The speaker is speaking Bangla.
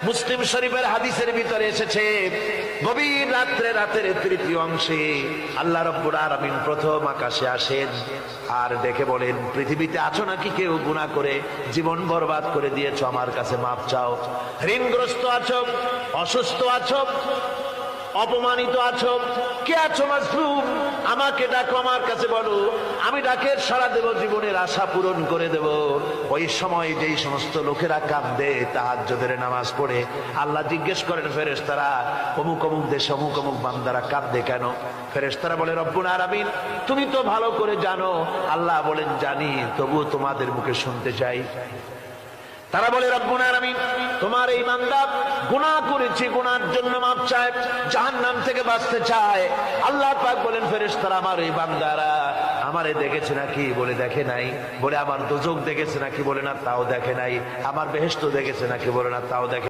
মুসলিম শরীফের হাদিসের ভিতরে এসেছে, গভীর রাত্রে, রাতের তৃতীয় অংশে আল্লাহ রাব্বুল আলামিন প্রথম আকাশে আসেন আর ডেকে বলেন, পৃথিবীতে আছো নাকি কেউ গুনাহ করে জীবন বরবাদ করে দিয়েছো, আমার কাছে মাপ চাও। ঋণগ্রস্ত আছো, অসুস্থ আছো, অপমানিত আছো, কে আছো মাজলুম, আমাকে ডাকো, আমার কাছে বলো, আমি ডাকের সাড়া দেব, জীবনের আশা পূরণ করে দেব। ওই সময় যেই সমস্ত লোকেরা কাঁদে তাহাজ্জুদের নামাজ পড়ে, আল্লাহ জিজ্ঞেস করেন ফেরেশতারা, অমুক অমুক দেশে অমুক অমুক বান্দারা কাঁদে কেন? ফেরেশতারা বলে, রব্বুল আলামিন তুমি তো ভালো করে জানো। আল্লাহ বলেন, জানি, তবুও তোমাদের মুখে শুনতে চাই। তারা বলে, রব্বুল আলামিন তোমার এই বান্দা গুনাহ করেছে, গুনার জন্য মাপ চায়, জাহান্নাম থেকে বাঁচতে চায়। আল্লাহ পাক বলেন, ফেরেশতারা আমার এই বান্দারা আমারে দেখেছে নাকি? বলে দেখে নাই। বলে আমার দোজখ দেখেছে নাকি? বলে না, তাও দেখে নাই। আমার বেহেশত দেখেছে নাকি? বলে না, তাও দেখে